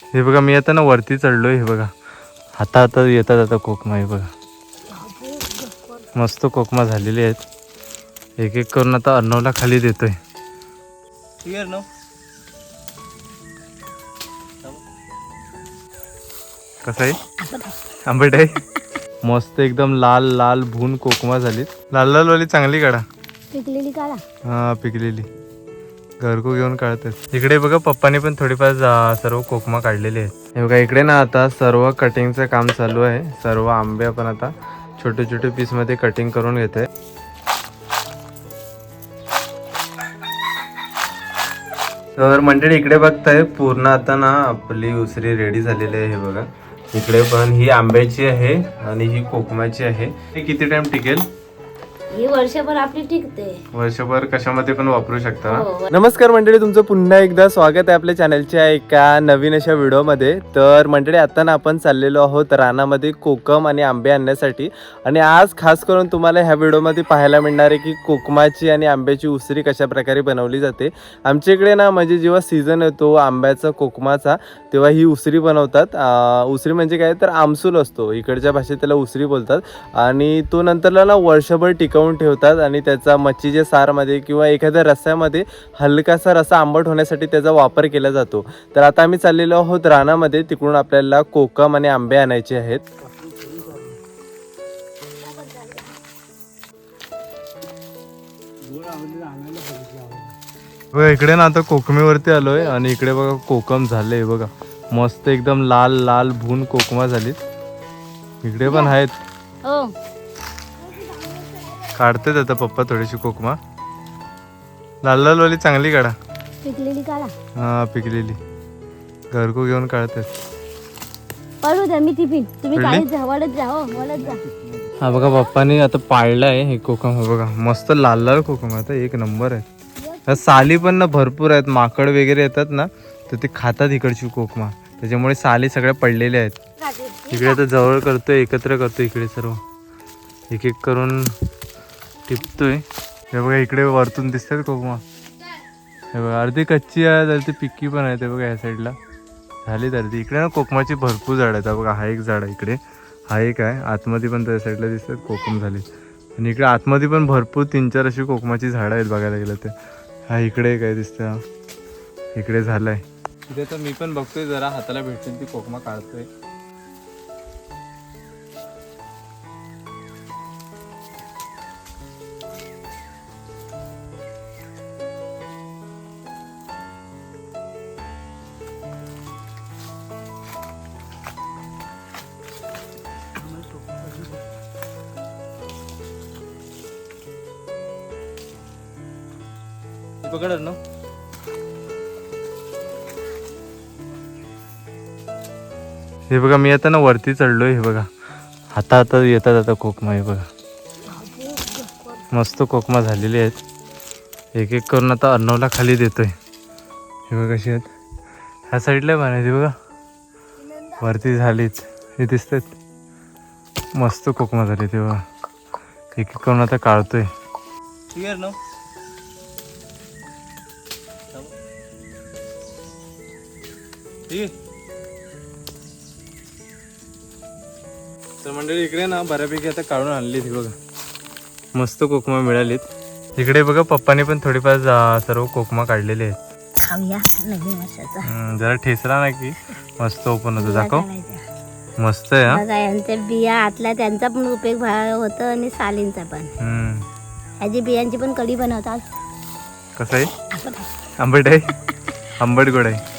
हे बघा मी आता ना वरती चढलोय. हे बघा हातात येतात आता कोकमा. हे बघा मस्त कोकमा झालेले आहेत. एक एक करून आता अर्णवला खाली देतोय. कसं आहे? आंबट आहे. मस्त एकदम लाल लाल भून कोकमा झाली. लाल लाल वाली चांगली काढा. पिकलेली काढा. हा पिकलेली घरको घेऊन काढतात. इकडे बघा पप्पाने पण थोडीफार सर्व कोकमा काढलेले आहेत. हे बघा इकडे ना आता सर्व कटिंगचं काम चालू आहे. सर्व आंबे आपण आता छोटे छोटे पीस मध्ये कटिंग करून घेतोय. तर मंडळी इकडे बघताय पूर्ण आता ना आपली उसरी रेडी झालेली आहे. हे बघा इकडे पण ही आंब्याची आहे आणि ही कोकमाची आहे. हे किती टाइम टिकेल? ही वर्षभर आपली टिकते. वर्षभर कशामध्ये पण वापरू शकता. हो. नमस्कार मंडळी, तुमचं पुन्हा एकदा स्वागत आहे आपल्या चॅनलच्या एका नवीन अशा व्हिडिओमध्ये. तर मंडळी आता ना आपण चाललेलो आहोत रानामध्ये कोकम आणि आंबे आणण्यासाठी. आणि आज खास करून तुम्हाला ह्या व्हिडिओमध्ये पाहायला मिळणार आहे की कोकमाची आणि आंब्याची उसरी कशा प्रकारे बनवली जाते. आमच्या इकडे ना म्हणजे जेव्हा सीझन येतो आंब्याचा कोकमाचा तेव्हा ही उसरी बनवतात. उसरी म्हणजे काय तर आमसूल असतो, इकडच्या भाषेत त्याला उसरी बोलतात. आणि तो नंतरला ना वर्षभर टिकवून ठेवतात आणि त्याचा मच्छीच्या सारमध्ये किंवा एखाद्या रस्स्यामध्ये हलकासा रस्सा आंबट होण्यासाठी त्याचा वापर केला जातो. तर आता आम्ही चाललेलो आहोत रानामध्ये. तिकडून आपल्याला कोकम आणि आंबे आणायचे आहेत. बघा इकडे ना आता कोकमेवरती आलोय आणि इकडे बघा कोकम झाले. बघा मस्त एकदम लाल लाल भून कोकमा झालीत. इकडे पण आहेत. हो काढतेच आता पप्पा थोडीशी कोकमा. लाल लाल वाली चांगली काढा. पिकलेली काढा. हा पिकलेली घरको घेऊन काढतेच. पळू द्या मी टिफिन. तुम्ही पडली? काढत जा, वळत जा. हो वळत जा. हा बघा पप्पानी आता पाळलाय हे कोकम. हा बघा मस्त लाल लाल कोकम आता एक नंबर आहे. साली पण ना भरपूर आहेत. माकड वगैरे येतात ना तर ते खातात इकडची कोकमा, त्याच्यामुळे साली सगळ्या पडलेल्या आहेत. इकडे आता जवळ करतोय, एकत्र करतोय इकडे सर्व एक एक करून टिपतोय. हे बघा इकडे वरतून दिसतात कोकमा. हे बघा अर्धी कच्ची आहे, अर्धी पिक्की पण आहे. ते बघा या साईडला झाली अर्धी. इकडे ना कोकमाची भरपूर झाड आहेत. बघा हा एक झाड आहे इकडे, हा एक आहे आतमध्ये पण त्या साईडला दिसतात कोकम झाले. आणि इकडे आतमध्ये पण भरपूर 3-4 अशी कोकमाची झाडं आहेत बघायला गेलं तर. हा इकडे काय दिसतं, इकडे झालंय. इथे तर मी पण बघतोय जरा हाताला भेटतील ती कोकमा काढतोय. पकड ना. हे बघा मी आता ना वरती चढलोय. हे बघा हातात येतात आता कोकमा. हे बघा मस्त कोकमा झालेली आहेत. एक एक करून आता अर्णवला खाली देतोय. हे बघा कशी आहेत. ह्या साईडला बनायची बघा वरती झालीच. हे दिसतात मस्त कोकमा झाली. ते बघा एक एक करून आता काढतोय. क्लिअर ना. तर मंडळी इकडे ना बऱ्यापैकी आता काढून आणलीत. बघा मस्त कोकमा मिळालीत. इकडे बघा पप्पाने पण थोडीफार सर्व कोकमा काढलेले आहेत. खाऊया नवीन वर्षाचा. जरा ठेसला ना की मस्त ओपन होतं. दाखव मस्त आहे. बघा यांच्या बिया आतल्या त्यांचा पण उपयोग होतो आणि सालींचा पण. ह्याची बियांची पण कढी बनवतात. कसं आहे? आंबट आहे. आंबट गोड आहे.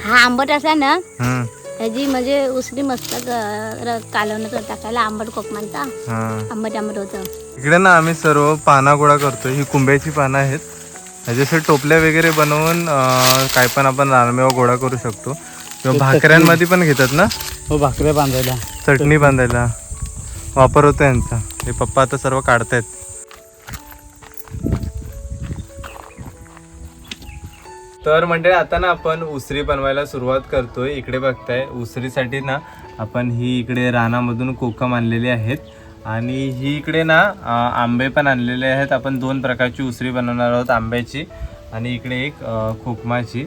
हा आंबट असला ना ह्याची म्हणजे उसरी मस्त कालवण्यात टाकायला आंबट कोकमांचा आंबट आंबट होतं. इकडे ना आम्ही सर्व पाना गोळा करतोय. ही कुंब्याची पानं आहेत. ह्याच्याशी टोपल्या वगैरे बनवून काय पण आपण रानमेवा गोळा करू शकतो. किंवा भाकऱ्यांमध्ये पण घेतात ना. हो भाकऱ्या बांधायला, चटणी बांधायला वापर होतो यांचा. हे पप्पा आता सर्व काढतायत. तर म्हणजे आता ना आपण उसरी बनवायला सुरुवात करतोय. इकडे बघताय उसरीसाठी ना आपण ही इकडे रानामधून कोकम आणलेली आहेत आणि ही इकडे ना आंबे पण आणलेले आहेत. आपण 2 प्रकारची उसरी बनवणार आहोत, आंब्याची आणि इकडे एक कोकमाची.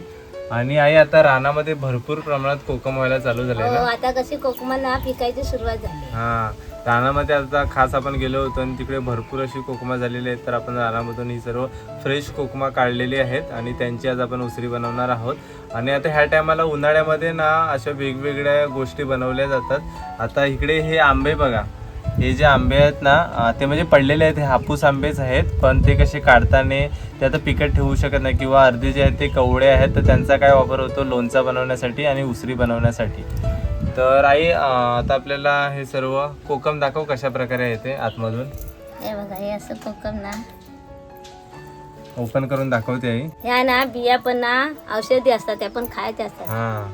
आणि आई आता रानामध्ये भरपूर प्रमाणात कोकम व्हायला चालू झाले हो ना. आता कशी कोकमाला पिकायची सुरुवात झाली. हा रानामध्ये आता खास आपण गेलो होतो आणि तिकडे भरपूर अशी कोकमा झालेली आहेत. तर आपण रानामधून ही सर्व फ्रेश कोकमा काढलेली आहेत आणि त्यांची आज आपण उसरी बनवणार आहोत. आणि आता ह्या टायमाला उन्हाळ्यामध्ये ना अशा वेगवेगळ्या गोष्टी बनवल्या जातात. आता इकडे हे आंबे बघा, हे जे आंबे आहेत ना ते म्हणजे पडलेले आहेत, हे हापूस आंबेच आहेत. पण ते कसे काढताना ते आता पिकट ठेवू शकत नाही किंवा अर्धे जे आहेत ते कवळे आहेत. तर त्यांचा काय वापर होतो लोणचा बनवण्यासाठी आणि उसरी बनवण्यासाठी. तर आई आता आपल्याला हे सर्व कोकम दाखव कशा प्रकारे येते आतमधून. हे बघा हे असं कोकम ना ओपन करून दाखवते आई. ह्या ना बिया पण ना औषधी असतात, त्या पण खायच्या असतात. हा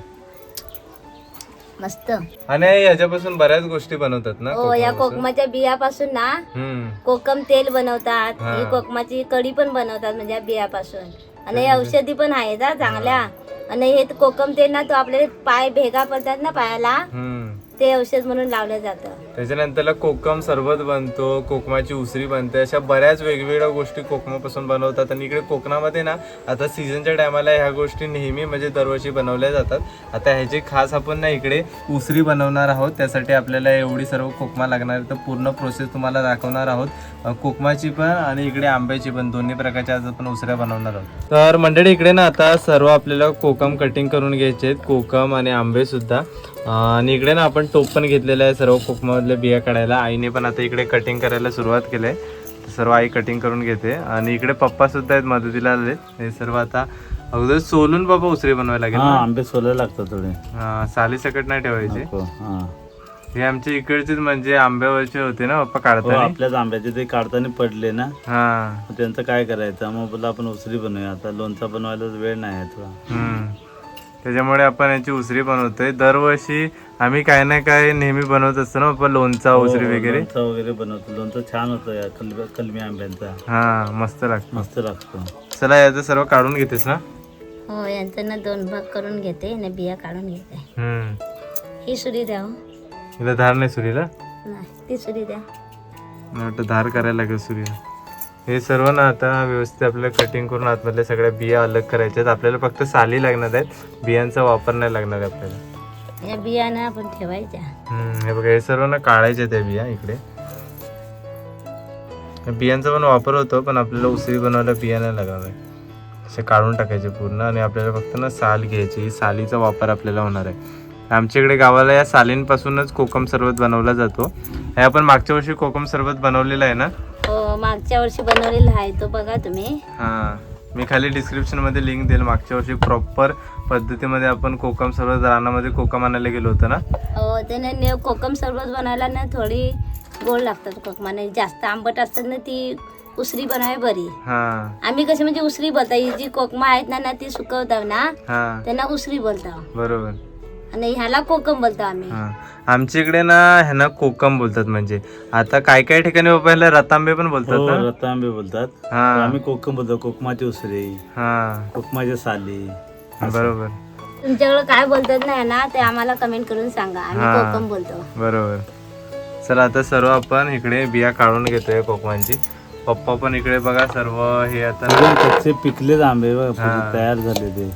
मस्त. आणि आई याच्यापासून बऱ्याच गोष्टी बनवतात ना. हो या कोकमापासून. कोकमाच्या बियापासून ना हम्म कोकम तेल बनवतात. हा. ही कोकमाची कढी पण बनवतात म्हणजे या बियापासून. आणि हे औषधी पण आहेत हा चांगल्या. आणि हे कोकम तेल ना तो आपले पाय भेगा पडतात ना पायाला, हम्म ते औषध म्हणून लावलं जातं. त्याच्यानंतरला कोकम सरबत बनतो, कोकमाची उसरी बनते, अशा बऱ्याच वेगवेगळ्या गोष्टी कोकमापासून बनवतात. आणि इकडे कोकणामध्ये ना आता सीझनच्या टायमाला ह्या गोष्टी नेहमी म्हणजे दरवर्षी बनवल्या जातात. आता ह्याची खास आपण ना इकडे उसरी बनवणार आहोत. त्यासाठी आपल्याला एवढी सर्व कोकमा लागणार आहे. तर पूर्ण प्रोसेस तुम्हाला दाखवणार आहोत, कोकमाची पण आणि इकडे आंब्याची पण, दोन्ही प्रकारच्या आज आपण उसऱ्या बनवणार आहोत. तर मंडळी इकडे ना आता सर्व आपल्याला कोकम कटिंग करून घ्यायचे आहेत, कोकम आणि आंबे सुद्धा. आणि इकडे ना आपण टोप पण घेतलेलं आहे सर्व कोकमामधल्या बिया काढायला. आईने पण आता इकडे कटिंग करायला सुरुवात केली आहे. सर्व आई कटिंग करून घेते. आणि इकडे पप्पा सुद्धा आहेत मदतीला आले. हे सर्व आता अगोदर सोलून बाबा उसरी बनवायला लागेल. आंबे सोलायला लागतात थोडे. हा साली सकट नाही ठेवायचे. हा हे आमच्या इकडचेच म्हणजे आंब्यावरचे होते ना पप्पा काढताना. आपल्याच आंब्याचे ते काढताना पडले ना, हा त्यांचं काय करायचं. मग बोला आपण उसरी बनवूया. आता लोणचा बनवायला वेळ नाही आहे थोडा. त्याच्यामुळे आपण याची उसरी बनवतोय. दरवर्षी आम्ही काय ना काय नेहमी बनवत असतो ना आपण लोणचा उसरी वगैरे. लोणचा वगैरे बनवतो. लोणचं छान होतं या कलमी आंब्यांचा. हा मस्त लागतो. मस्त लागतो. चला याचं सर्व काढून घेतेस ना. हो यांचं ना 2 भाग करून घेते आणि बिया काढून घेते. ही सुरी द्या. हो हिला धार नाही सुरीला. नाही ती सुरी द्या. मला वाटतं धार करायला लागेल सुरीला. हे सर्व ना आता व्यवस्थित आपल्याला कटिंग करून आतमधल्या सगळ्या बिया अलग करायच्या आहेत. आपल्याला फक्त साली लागणार आहेत, बियांचा वापर नाही लागणार आहे आपल्याला. या बिया ना आपण ठेवायच्या. हे बघा हे सर्व ना काढायचे त्या बिया. इकडे बियांचा पण वापर होतो, पण आपल्याला उसरी बनवायला बिया नाही लागणार आहे. असे काढून टाकायचे पूर्ण. आणि आपल्याला फक्त ना साल घ्यायची. ही सालीचा वापर आपल्याला होणार आहे. आमच्या इकडे गावाला या सालींपासूनच कोकम सरबत बनवला जातो. हे आपण मागच्या वर्षी कोकम सरबत बनवलेला आहे ना. हो मागच्या वर्षी बनवलेला आहे तो बघा तुम्ही. हा मी खाली डिस्क्रिप्शन मध्ये लिंक देईल. मागच्या वर्षी प्रॉपर पद्धतीमध्ये आपण कोकम सरबत रानामध्ये कोकम आणायला गेलो होतो ना. हो त्याने कोकम सरबत बनायला ना थोडी गोड लागतात कोकमाने. जास्त आंबट असतात ना ती उसरी बनवाय बरी. आम्ही कशी म्हणजे उसरी बोलता. ही जी कोकमा आहेत ना ती सुकवतात ना त्यांना उसरी बोलतो. बरोबर. आणि ह्याला कोकम बोलतो आम्ही. आमच्या इकडे ना ह्यांना कोकम बोलतात. म्हणजे आता काय काय ठिकाणी ह्याला रतांबे पण बोलतात ना. रतांबे बोलतात. आम्ही कोकम बोलतो. कोकमाची उसरी, कोकमाच्या साली. बरोबर. तुमच्याकडे काय बोलतात ना ना ते आम्हाला कमेंट करून सांगा. आम्ही कोकम बोलतो. बरोबर. चला आता सर्व आपण इकडे बिया काढून घेतोय कोकमांची. पप्पा पण इकडे बघा सर्व हे आता पिकलेच आंबे तयार झाले. ते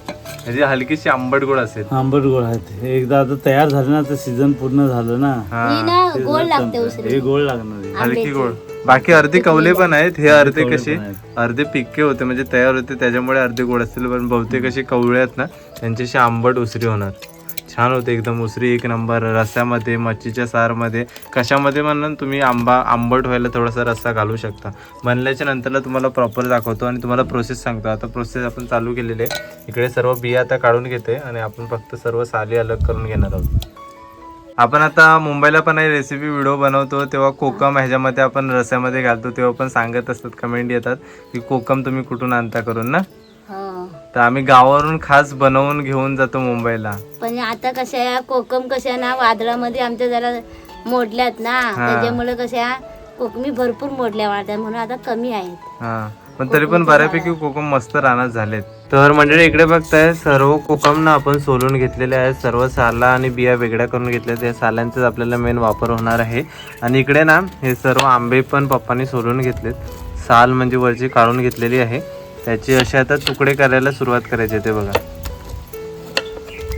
म्हणजे हलकीशी आंबट गोड असेल. आंबट गोड आहेत. एकदा आता तयार झाले ना तर सीझन पूर्ण झालं ना. ही ना गोड लागते उसरी. हे गोड लागणार. हलकी गोड. बाकी अर्धे कवले पण आहेत. हे अर्धे कसे अर्धे पिक्के होते म्हणजे तयार होते त्याच्यामुळे अर्धे गोड असतील. पण बहुतेक असे कवळे आहेत ना त्यांच्याशी आंबट उसरी होणार. छान होते एकदम उसरी. एक नंबर. रस्स्यामध्ये, मच्छीच्या सारमध्ये, कशामध्ये म्हणून तुम्ही आंबट व्हायला थोडासा रस्सा घालू शकता. बनल्याच्या नंतरला तुम्हाला प्रॉपर दाखवतो आणि तुम्हाला प्रोसेस सांगतो. आता प्रोसेस आपण चालू केलेली आहे. इकडे सर्व बिया आता काढून घेते आणि आपण फक्त सर्व साली अलग करून घेणार आहोत. आपण आता मुंबईला पण हे रेसिपी व्हिडिओ बनवतो तेव्हा कोकम ह्याच्यामध्ये आपण रस्स्यामध्ये घालतो तेव्हा पण सांगत असतात, कमेंट येतात की कोकम तुम्ही कुठून आणता करून ना. तर आम्ही गावावरून खास बनवून घेऊन जातो मुंबईला. पण आता कशा कोकम कशा ना वादळामध्ये आमच्या जरा मोडल्यात ना त्याच्यामुळे कशा कोकमी भरपूर मोडल्या वाढतात म्हणून आता कमी आहेत. पण तरी पण बऱ्यापैकी कोकम मस्त रानात झालेत. तर मंडळी इकडे बघताय सर्व कोकम ना आपण सोलून घेतलेले आहेत. सर्व साला आणि बिया वेगळ्या करून घेतल्या. त्या सालांचाच आपल्याला मेन वापर होणार आहे. आणि इकडे ना हे सर्व आंबे पण पप्पांनी सोलून घेतलेत. साल म्हणजे वरची काढून घेतलेली आहे. त्याचे असे आता तुकडे करायला सुरुवात करायचे. ते बघा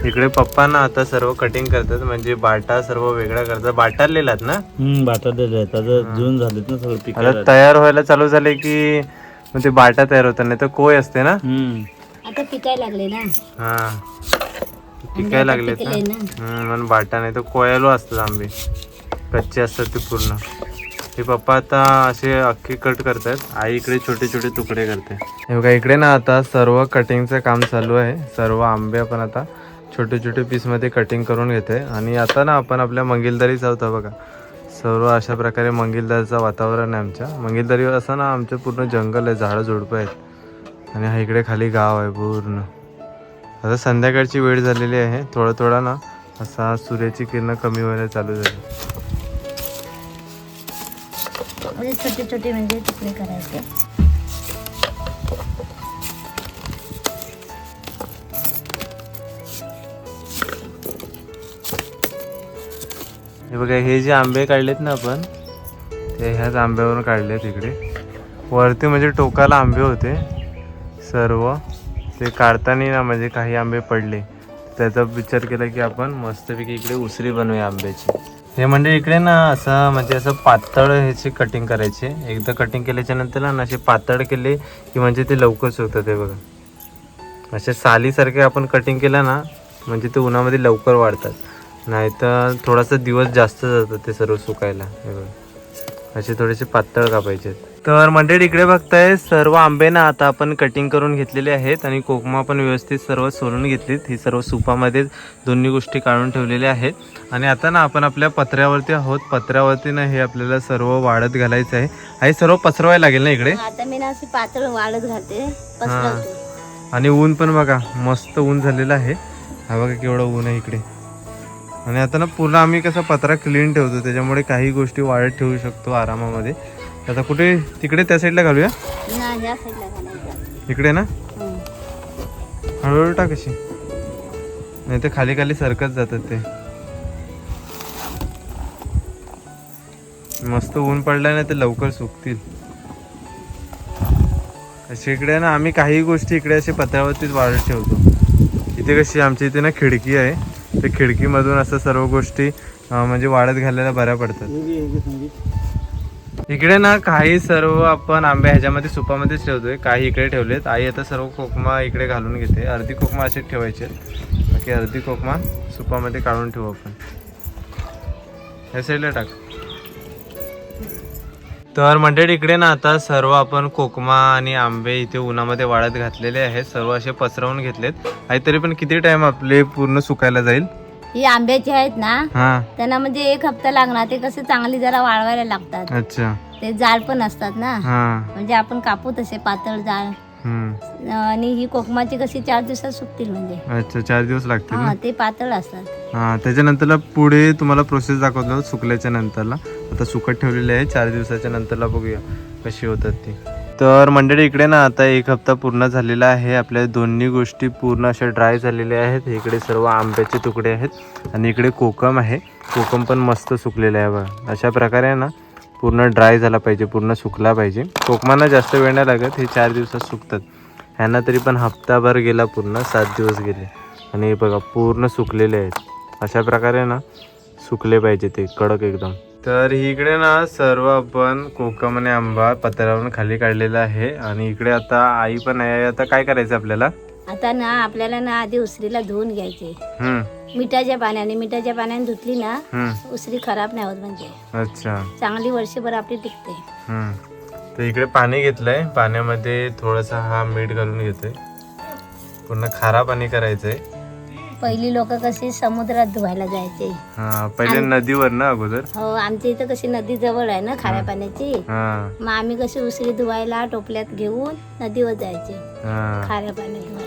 इकडे पप्पा ना आता सर्व कटिंग करतात, म्हणजे बाटा सर्व वेगळा करतात. बाटारलेलात ना बाटा दिले आता जून झालेत ना सगळं आता पिकायला. तयार व्हायला चालू झाले की मग ते बाटा तयार होतात, नाही तर कोय असते ना. आता पिकायला लागले ना. हा पिकायला लागलेत ना. पिकले ना. म्हणून बाटा नाही तर कोयालो असतात आंबे, कच्चे असतात ते पूर्ण. हे पप्पा आता असे अख्खे कट करतात, आई इकडे छोटे छोटे तुकडे करते. हे बघा इकडे ना आता सर्व कटिंगचं काम चालू आहे. सर्व आंबे आपण आता छोटे छोटे पीसमध्ये कटिंग करून घेते. आणि आता ना आपण आपल्या मंगिलदारी जाऊता बघा. सर्व अशा प्रकारे मंगिलदारीचं वातावरण आहे. आमच्या मंगिलदारी असं ना आमचं पूर्ण जंगल आहे, झाडं झुडपं आहेत. आणि हा इकडे खाली गाव आहे पूर्ण. आता संध्याकाळची वेळ झालेली आहे, थोडा थोडा ना असा सूर्याची किरण कमी व्हायला चालू झाली. म्हणजे छोटे छोटे म्हणजे तुकडे करायचे. हे बघा हे जे आंबे काढलेत ना आपण, ते ह्याच आंब्यावरून काढलेत. इकडे वरती म्हणजे टोकाला आंबे होते सर्व, ते काढताना ना म्हणजे काही आंबे पडले. त्याचा विचार केला की आपण मस्तपैकी इकडे उसरी बनवूया आंब्याची. हे म्हणजे इकडे ना असं म्हणजे असं पातळ ह्याची कटिंग करायची. एकदा कटिंग केल्याच्या नंतर ना असे पातळ केले की म्हणजे ते लवकर सुकतात. ते बघा असे सालीसारखे आपण कटिंग केलं ना म्हणजे ते उन्हामध्ये लवकर वाढतात, नाही तर थोडासा दिवस जास्त जातात ते सर्व सुकायला. हे बघा असे थोडेसे पातळ कापायचे. तर मंडळी इकडे बघताय सर्व आंबे ना आता आपण कटिंग करून घेतलेले आहेत आणि कोकमा पण व्यवस्थित सर्व सोलून घेतलीत. ही सर्व सुपामध्ये दोन्ही गोष्टी काढून ठेवलेल्या आहेत. आणि आता ना आपण आपल्या पत्र्यावरती आहोत. पत्र्यावरती ना हे आपल्याला सर्व वाळत घालायचं आहे. हे सर्व पसरवायला लागेल ना इकडे. आता मी ना अशी पातळ वाळत घालते, पसरवते. आणि ऊन पण बघा मस्त ऊन झालेलं आहे. हा बघा केवढं ऊन आहे इकडे. आणि आता ना पूर्ण आम्ही कसा पत्रा क्लीन ठेवतो, त्याच्यामुळे काही गोष्टी वाळत ठेवू शकतो आरामामध्ये. आता कुठे तिकडे त्या साईडला घालूया ना, या साईडला घालायचं. इकडे ना. हळूहळू टाक अशी, नाही तर खाली खाली सरकत जातात ते. मस्त ऊन पडलाय ना ते लवकर सुकतील. अशी इकडे ना आम्ही काही गोष्टी इकडे असे पत्र्यावरतीच वाळत ठेवतो. इथे कशी आमच्या इथे ना खिडकी आहे, त्या खिडकीमधून असं सर्व गोष्टी म्हणजे वाळत घालायला बऱ्या पडतात. इकडे ना काही सर्व आपण आंबे ह्याच्यामध्ये सुपामध्येच ठेवतोय, काही इकडे ठेवलेत. आई आता सर्व कोकमा इकडे घालून घेते. अर्धी कोकमा असेच ठेवायचे, बाकी अर्धी कोकमा सुपामध्ये काढून ठेवू आपण. ह्या साईडला टाक. तर मंडळी इकडे ना आता सर्व आपण कोकमा आणि आंबे इथे उन्हामध्ये वाळत घातलेले आहेत. सर्व असे पसरवून घेतलेत. आई तरी पण किती टाइम आपले पूर्ण सुकायला जाईल? ही आंब्याची आहेत ना, हा त्यांना म्हणजे 1 हप्ता लागणार. ते कसे चांगली जरा वाळवायला लागतात. अच्छा. ते जाड पण असतात ना, हा म्हणजे आपण कापू तसे पातळ जाड. आणि ही कोकमाची कशी 4 दिवसात सुकतील म्हणजे. अच्छा 4 दिवस लागतील. हा ते पातळ असतात. हा त्याच्यानंतरला पुढे तुम्हाला प्रोसेस दाखवतो सुकल्याच्या नंतरला. आता सुकत ठेवलेले आहे, 4 दिवसाच्या नंतरला बघूया कशी होतात ती. तर मंडळी इकडे ना आता 1 हप्ता पूर्ण झालेला आहे. आपल्या दोन्ही गोष्टी पूर्ण अशा ड्राय झालेल्या आहेत. इकडे सर्व आंब्याचे तुकडे आहेत आणि इकडे कोकम आहे. कोकम पण मस्त सुकलेलं आहे बघा. अशा प्रकारे ना पूर्ण ड्राय झाला पाहिजे, पूर्ण सुकला पाहिजे. कोकमांना जास्त वेळ नाही लागत, हे 4 दिवसात सुकतात. ह्यांना तरी पण हप्ताभर गेला, पूर्ण 7 दिवस गेले. आणि हे बघा पूर्ण सुकलेले आहेत. अशा प्रकारे ना सुकले पाहिजे ते कडक एकदम. तर इकडे ना सर्व आपण कोकम आणि आंबा पत्र्यावरून खाली काढलेला आहे. आणि इकडे आता आई पण आहे. आता काय करायचं आपल्याला? आता ना आपल्याला ना आधी उसरीला धुवून घ्यायचे मिठाच्या पाण्याने. मिठाच्या पाण्याने धुतली ना उसरी खराब नाही होत, म्हणजे अच्छा चांगली वर्षभर आपली टिकते. तर इकडे पाणी घेतलंय, पाण्यामध्ये थोडासा हा मीठ घालून घेतोय. पूर्ण खारा पाणी करायचंय. पहिली लोक कशी समुद्रात धुवायला जायचे. पहिले नदीवर ना अगोदर. हो, आमच्या इथं कशी नदी जवळ आहे ना खाऱ्या पाण्याची. मग आम्ही कशी उसरी धुवायला टोपल्यात घेऊन नदीवर जायचे खाऱ्या पाणी धुवायला.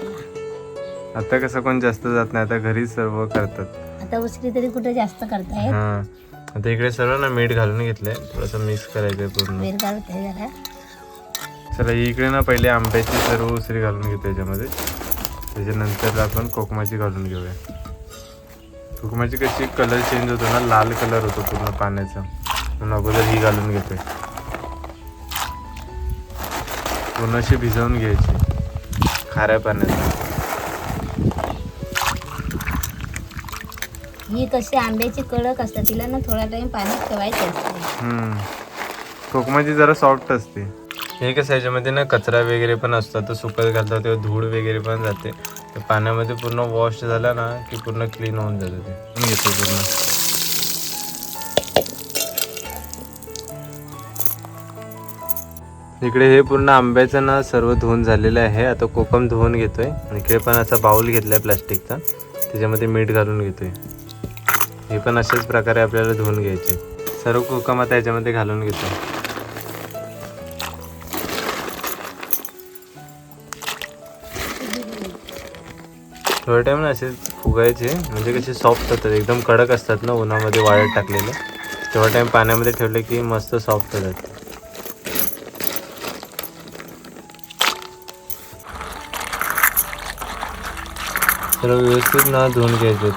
आता कसं कोण जास्त जात नाही, आता घरी सर्व करतात. आता उसरी तरी कुठे जास्त करतायत. आता इकडे सर्व ना मीठ घालून घेतलंय, थोडस मिक्स करायचंय पूर्ण. मीठ घालते जरा. चला इकडे ना पहिले आंब्याची सर्व उसरी घालून घेतो याच्यामध्ये. त्याच्यानंतर आपण कोकमाची घालून घेऊया. कोकमाची कशी कलर चेंज होतो ना, लाल कलर होतो पूर्ण पाण्याचा, म्हणून अगोदर ही घालून घेतोय. पूर्ण अशी भिजवून घ्यायची खाऱ्या पाण्यात. ही कशी आंब्याची कडक असते तिला ना थोडा टाइम पाण्यात ठेवायची असते. कोकमाची जरा सॉफ्ट असते. हे कसं याच्यामध्ये ना कचरा वगैरे पण असतो, तर सुकत घालतात तेव्हा धूळ वगैरे पण जाते. तर पाण्यामध्ये पूर्ण वॉश झाला ना की पूर्ण क्लीन होऊन जाते. ते घेतो पूर्ण. इकडे हे पूर्ण आंब्याचं ना सर्व धुवून झालेलं आहे. आता कोकम धुवून घेतोय. इकडे पण असा बाउल घेतलाय प्लास्टिकचा, त्याच्यामध्ये मीठ घालून घेतोय. हे पण अशाच प्रकारे आपल्याला धुवून घ्यायचे. सर्व कोकम आता याच्यामध्ये घालून घेतोय. थोडे टाइम ना असे फुगायचे, म्हणजे कसे सॉफ्ट होतात. एकदम कडक असतात ना उन्हामध्ये वाळत टाकलेले, तेवढा टाइम पाण्यामध्ये ठेवले की मस्त सॉफ्ट होतात. सर्व व्यवस्थित ना धुवून घ्यायचे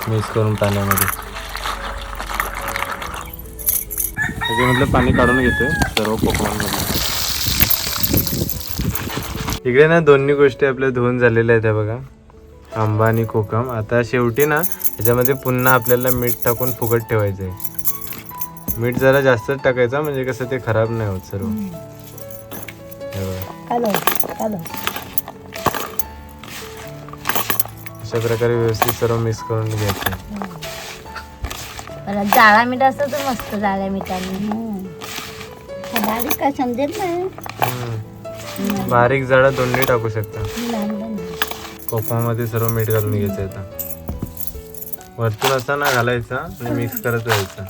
मिक्स करून पाण्यामध्ये. त्याच्यामधलं पाणी काढून घेतोय सर्व कोकमांमध्ये. इकडे ना दोन्ही गोष्टी आपल्या धुवून झालेल्या आहेत बघा, आंबा आणि कोकम. आता शेवटी ना त्याच्यामध्ये पुन्हा आपल्याला मीठ टाकून फुगत ठेवायचं आहे. मीठ जरा जास्तच टाकायचं, म्हणजे कसं ते खराब नाही होत सर्व. अशा प्रकारे व्यवस्थित सर्व मिक्स करून घ्यायचं. जाळा मीठ असतं तर मस्त जाळ्या मिठाने. बारीक काय समजेल नाही. बारीक जाडा दोन्ही टाकू शकता. कोकमामध्ये सर्व मीठ घालून घ्यायचं. आता वरतून असा ना घालायचा आणि मिक्स करत राहायचं.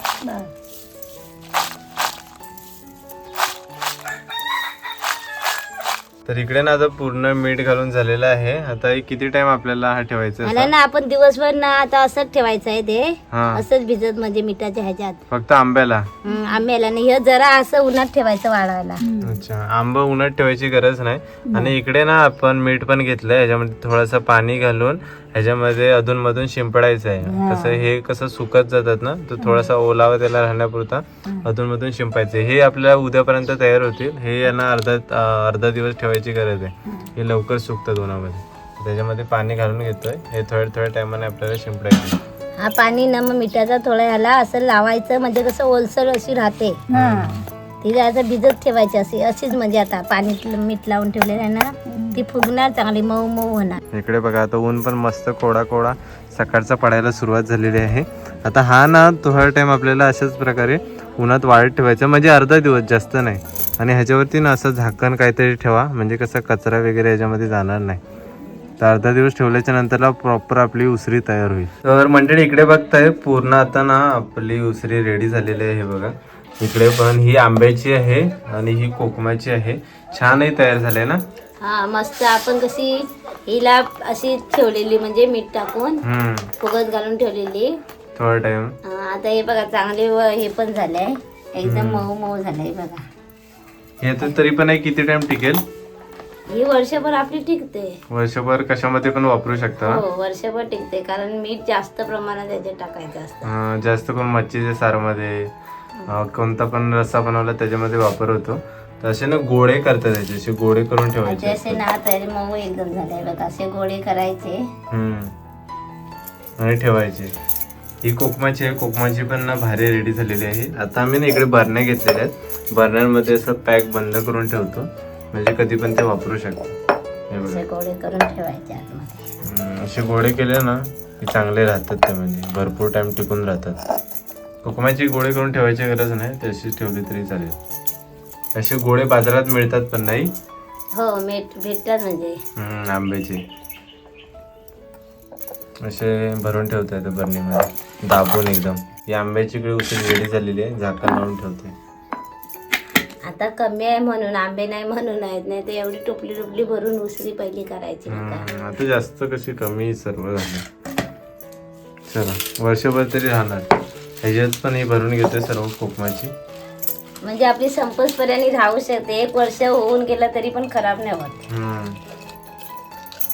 तर इकडे ना आता पूर्ण मीठ घालून झालेलं आहे. आता हे किती टाइम आपल्याला हा ठेवायचा मला ना आपण दिवसभर ना आता असंच ठेवायचं आहे ते. असंच भिजत म्हणजे मिठाच्या ह्याच्यात. फक्त आंब्याला? आंब्याला नाही, हे जरा असं उन्हात ठेवायचं वाळवायला. अच्छा, आंबा उन्हात ठेवायची गरज नाही. आणि इकडे ना आपण मीठ पण घेतलंय, ह्याच्यामध्ये थोडासा पाणी घालून ह्याच्यामध्ये अधून मधून शिंपडायचं आहे. कसं हे कसं सुकत जातात ना, तर थोडासा ओलावा त्याला राहण्यापुरता अधून मधून शिंपायचं. हे आपल्याला उद्यापर्यंत तयार होतील. हे यांना अर्धा दिवस ठेवायची गरज आहे. हे लवकर सुकतात उन्हामध्ये. त्याच्यामध्ये पाणी घालून घेतोय. हे थोड्या टायमाने आपल्याला शिंपडायचं. हा पाणी ना मग मिठाचा थोडा ह्याला असं लावायचं, म्हणजे कसं ओलसर अशी राहते. तिला असं भिजत ठेवायची अशीच, म्हणजे आता पाणी मीठ लावून ठेवलेलं आहे ना, ती फुगणार चांगली, मऊ मऊ होणार. इकडे बघा आता ऊन पण मस्त कोडा सकाळचा पडायला सुरुवात झालेली आहे. आता हा ना थोडा टाइम आपल्याला अशाच प्रकारे उन्हात वाळत ठेवायचा, म्हणजे अर्धा दिवस, जास्त नाही. आणि ह्याच्यावरती ना असं झाकण काहीतरी ठेवा, म्हणजे कसं कचरा वगैरे ह्याच्यामध्ये जाणार नाही. तर अर्धा दिवस ठेवल्याच्या नंतरला प्रॉपर आपली उसरी तयार होईल. तर मंडळी इकडे बघताय पूर्ण आता ना आपली उसरी रेडी झालेली आहे. हे बघा इकडे पण ही आंब्याची आहे आणि ही कोकमाची आहे. छानही तयार झाले ना. हा मस्त. आपण कशी हिला अशी ठेवलेली, म्हणजे मीठ टाकून फुगत घालून ठेवलेली थोडा टाइम. आता हे बघा चांगले हे पण झालंय, एकदम मऊ मऊ झालंय बघा. हे तर तरी पण किती टाइम टिकेल? ही वर्षभर आपली टिकते. वर्षभर कशामध्ये पण वापरू शकता. हो वर्षभर टिकते, कारण मीठ जास्त प्रमाणात त्याच्यात टाकायचं असतं. जास्त करून मच्छीच्या सारमध्ये कोणता पण रस्सा बनवला त्याच्यामध्ये वापर होतो. तर असे ना गोळे करतात, त्याचे असे गोळे करून ठेवायचे. असे ना तयारी मऊ एकदम झाले बघा. असे गोळे करायचे आणि ठेवायचे. ही कोकमाची आहे. कोकमाची पण ना भारी रेडी झालेली आहे. आता आम्ही ना इकडे बरण्या घेतलेल्या आहेत. बरण्यांमध्ये असं पॅक बंद करून ठेवतो, म्हणजे कधी पण ते वापरू शकतो. असे गोळे करून ठेवायचे आतमध्ये. असे गोळे केले ना की चांगले राहतात, ते म्हणजे भरपूर टाइम टिकून राहतात. कोकमाची गोळे करून ठेवायची गरज नाही, तशीच ठेवली तरी चालेल. असे गोळे बाजारात मिळतात पण नाही. हो भेटतात म्हणजे आंब्याचे. असे भरून ठेवता येतं बरणीमध्ये दाबून एकदम. ही आंब्याची इकडे उसळी रेडी झालेली आहे. झाकण लावून ठेवते. आता कमी आहे म्हणून, आंबे नाही म्हणून आहेत, नाही तर एवढी टोपली भरून उसळी पहिली करायची. आता जास्त कशी कमी सर्व झालं. चला वर्षभर तरी राहणार. ह्याच्यात पण ही भरून घेते सर्व कोकमाची, म्हणजे आपली संपसपर्यंत राहू शकते. 1 वर्ष होऊन गेलं तरी पण खराब नाही होत.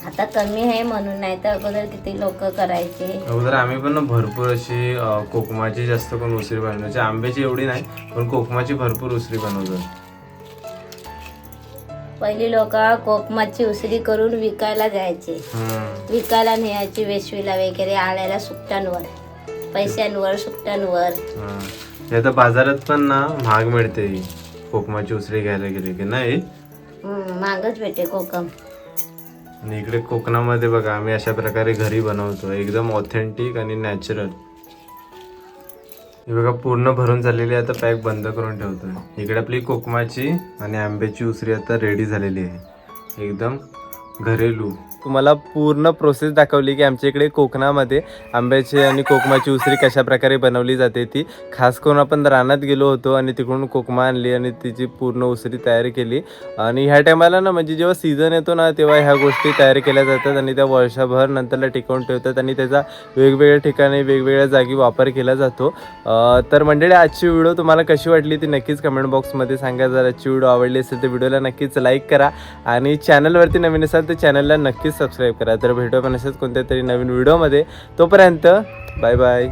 आता कमी आहे म्हणून, नाही तर अगोदर किती लोक करायचे. अगोदर आम्ही पण भरपूर अशी कोकमाची जास्त करून उसळी बनवायची. आंब्याची एवढी नाही, पण कोकमाची भरपूर उसळी बनवतो. पहिली लोक कोकमाची उसळी करून विकायला जायचे. विकायला न्यायची वेशवीला वगैरे, आळ्याला सुट्ट्यांवर. पैशांवर सुट्ट्यांवर. हा. हे आता बाजारात पण ना महाग मिळते ही कोकमाची उसळी घ्यायला गेली की नाही. महागच भेटे कोकम. आणि इकडे कोकणामध्ये बघा आम्ही अशा प्रकारे घरी बनवतो, एकदम ऑथेंटिक आणि नॅचरल. हे बघा पूर्ण भरून झालेली आहे, आता पॅक बंद करून ठेवतोय. इकडे आपली कोकमाची आणि आंब्याची उसळी आता रेडी झालेली आहे, एकदम घरेलू. तुम्हाला पूर्ण प्रोसेस दाखवली की आमच्या इकडे कोकणामध्ये आंब्याची आणि कोकमाची उसळी कशा प्रकारे बनवली जाते ती. खास करून आपण रानात गेलो होतो आणि तिकडून कोकमा आणली आणि तिची पूर्ण उसळी तयार केली. आणि ह्या टायमाला ना म्हणजे जेव्हा सीझन येतो ना तेव्हा ह्या गोष्टी तयार केल्या जातात आणि त्या वर्षभर नंतरला टिकवून ठेवतात आणि त्याचा वेगवेगळ्या ठिकाणी वेगवेगळ्या जागी वापर केला जातो. तर मंडळी आजची व्हिडिओ तुम्हाला कशी वाटली ती नक्कीच कमेंट बॉक्समध्ये सांगा. जर आजची व्हिडिओ आवडली असेल तर व्हिडिओला नक्कीच लाईक करा आणि चॅनलवरती नवीन असाल तर चॅनलला नक्कीच सबस्क्राईब करा. तर भेटू आपण अशाच कोणत्या तरी नवीन व्हिडिओमध्ये. तोपर्यंत बाय बाय.